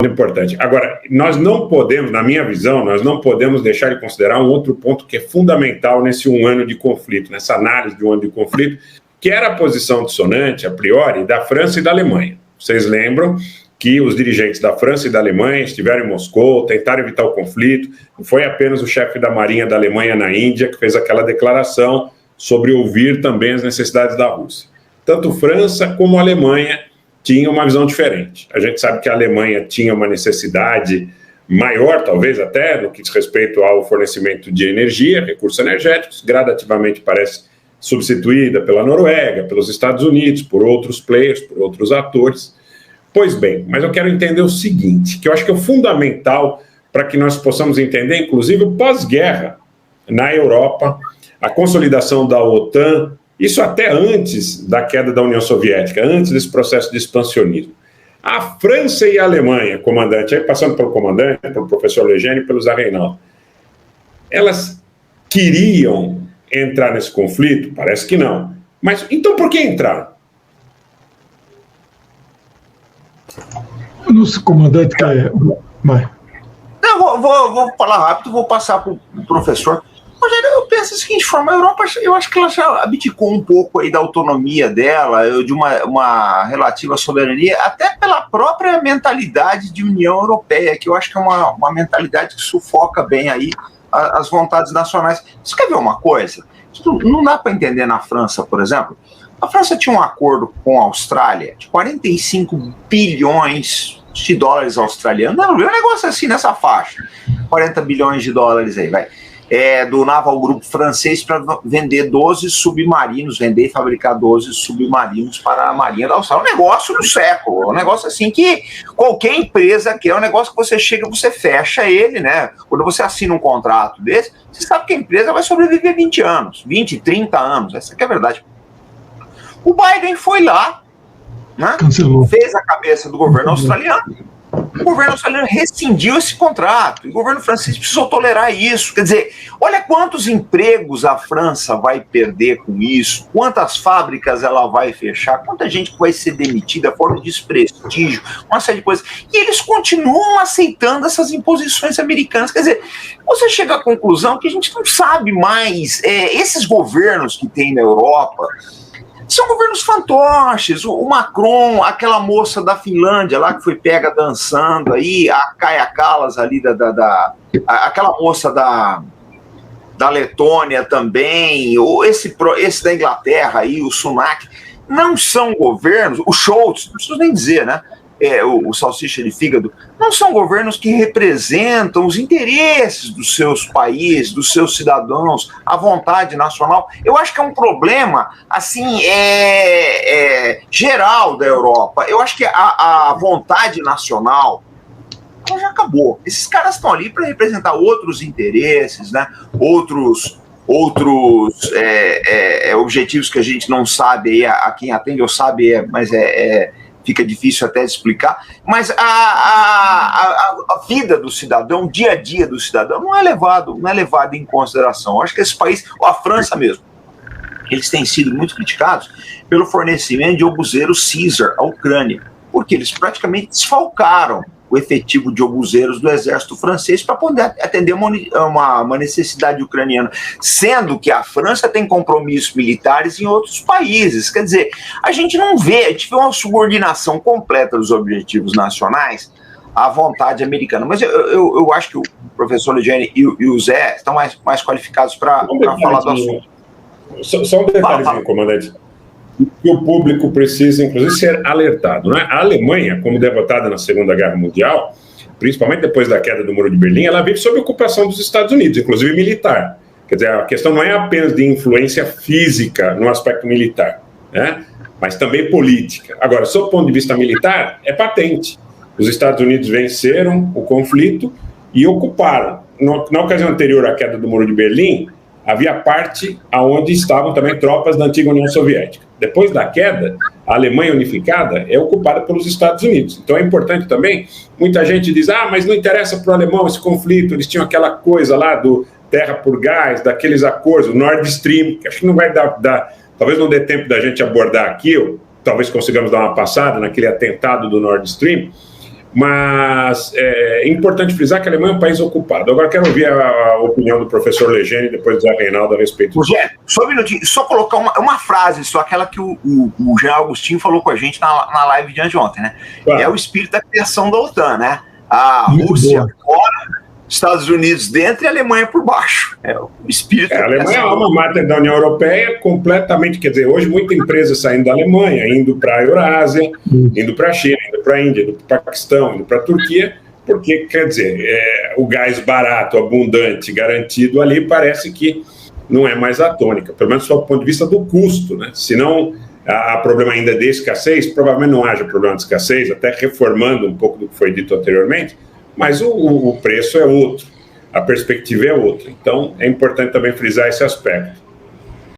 importante. Agora, nós não podemos, na minha visão, nós não podemos deixar de considerar um outro ponto que é fundamental nesse um ano de conflito, nessa análise de um ano de conflito, que era a posição dissonante, a priori, da França e da Alemanha. Vocês lembram que os dirigentes da França e da Alemanha estiveram em Moscou, tentaram evitar o conflito, não foi apenas o chefe da Marinha da Alemanha na Índia que fez aquela declaração sobre ouvir também as necessidades da Rússia. Tanto França como Alemanha tinham uma visão diferente. A gente sabe que a Alemanha tinha uma necessidade maior, talvez até, no que diz respeito ao fornecimento de energia, recursos energéticos, gradativamente parece substituída pela Noruega, pelos Estados Unidos, por outros players, por outros atores. Pois bem, mas eu quero entender o seguinte, que eu acho que é fundamental para que nós possamos entender, inclusive, o pós-guerra na Europa, a consolidação da OTAN, isso até antes da queda da União Soviética, antes desse processo de expansionismo. A França e a Alemanha, comandante, aí passando pelo comandante, pelo professor Legene e pelo Zé Reinaldo, elas queriam entrar nesse conflito? Parece que não. Mas então por que entraram? Nosso comandante quer... Não, vou falar rápido, vou passar para o professor. Rogério, eu penso da seguinte forma, a Europa, eu acho que ela já abdicou um pouco aí da autonomia dela, de uma relativa soberania, até pela própria mentalidade de União Europeia, que eu acho que é uma mentalidade que sufoca bem aí as vontades nacionais. Você quer ver uma coisa? Não dá para entender na França, por exemplo. A França tinha um acordo com a Austrália de 45 bilhões de dólares australianos. Não, um negócio assim nessa faixa. 40 bilhões de dólares aí, vai. Do Naval Group francês para vender 12 submarinos, vender e fabricar 12 submarinos para a Marinha da Austrália. Um negócio do século, um negócio assim que qualquer empresa quer, é um negócio que você chega, você fecha ele, né? Quando você assina um contrato desse, você sabe que a empresa vai sobreviver 20 anos, 20, 30 anos, essa que é a verdade. O Biden foi lá, né? Cancelou. Fez a cabeça do governo australiano. O governo australiano rescindiu esse contrato. E o governo francês precisou tolerar isso. Quer dizer, olha quantos empregos a França vai perder com isso, quantas fábricas ela vai fechar, quanta gente vai ser demitida, forma de desprestígio, uma série de coisas. E eles continuam aceitando essas imposições americanas. Quer dizer, você chega à conclusão que a gente não sabe mais. Esses governos que tem na Europa são governos fantoches. O Macron, aquela moça da Finlândia lá que foi pega dançando aí, a Kaja Kallas ali, aquela moça da Letônia também, ou esse da Inglaterra aí, o Sunak, não são governos, o Scholz, não preciso nem dizer, né? O salsicha de fígado, não são governos que representam os interesses dos seus países, dos seus cidadãos, a vontade nacional. Eu acho que é um problema, assim, geral da Europa. Eu acho que a vontade nacional ela já acabou. Esses caras estão ali para representar outros interesses, né? Outros objetivos que a gente não sabe, a quem atende ou sabe, mas fica difícil até de explicar, mas a vida do cidadão, o dia a dia do cidadão não é levado em consideração. Eu acho que esse país, a França mesmo, eles têm sido muito criticados pelo fornecimento de obuseiros Caesar à Ucrânia, porque eles praticamente desfalcaram o efetivo de obuseiros do exército francês para poder atender uma necessidade ucraniana, sendo que a França tem compromissos militares em outros países. Quer dizer, a gente vê uma subordinação completa dos objetivos nacionais à vontade americana. Mas eu acho que o professor Legene e o Zé estão mais qualificados para falar do assunto. Só um detalhezinho, comandante. Que o público precisa, inclusive, ser alertado. Né? A Alemanha, como derrotada na Segunda Guerra Mundial, principalmente depois da queda do Muro de Berlim, ela vive sob ocupação dos Estados Unidos, inclusive militar. Quer dizer, a questão não é apenas de influência física no aspecto militar, né? Mas também política. Agora, sob o ponto de vista militar, é patente. Os Estados Unidos venceram o conflito e ocuparam. Na ocasião anterior à queda do Muro de Berlim, havia parte onde estavam também tropas da antiga União Soviética. Depois da queda, a Alemanha unificada é ocupada pelos Estados Unidos. Então é importante também, muita gente diz, mas não interessa para o alemão esse conflito, eles tinham aquela coisa lá do terra por gás, daqueles acordos, o Nord Stream, que acho que não vai dar, talvez não dê tempo da gente abordar aqui, ou talvez consigamos dar uma passada naquele atentado do Nord Stream, Mas é importante frisar que a Alemanha é um país ocupado. Agora quero ouvir a opinião do professor Legene e depois do Zé Reinaldo a respeito disso. Rogério, só um minutinho, só colocar uma frase, só aquela que o Jean Agostinho falou com a gente na live de anteontem, né? Claro. É o espírito da criação da OTAN, né? A Rússia fora, Estados Unidos dentro e a Alemanha por baixo. É o espírito da criação. A Alemanha é uma mater da União Europeia completamente, quer dizer, hoje muita empresa saindo da Alemanha, indo para a Eurásia, indo para a China, indo para a Índia, indo para o Paquistão, indo para a Turquia, porque, quer dizer, o gás barato, abundante, garantido ali, parece que não é mais a tônica, pelo menos do ponto de vista do custo, né? Se não há problema ainda de escassez, provavelmente não haja problema de escassez, até reformando um pouco do que foi dito anteriormente, mas o preço é outro, a perspectiva é outra. Então, é importante também frisar esse aspecto.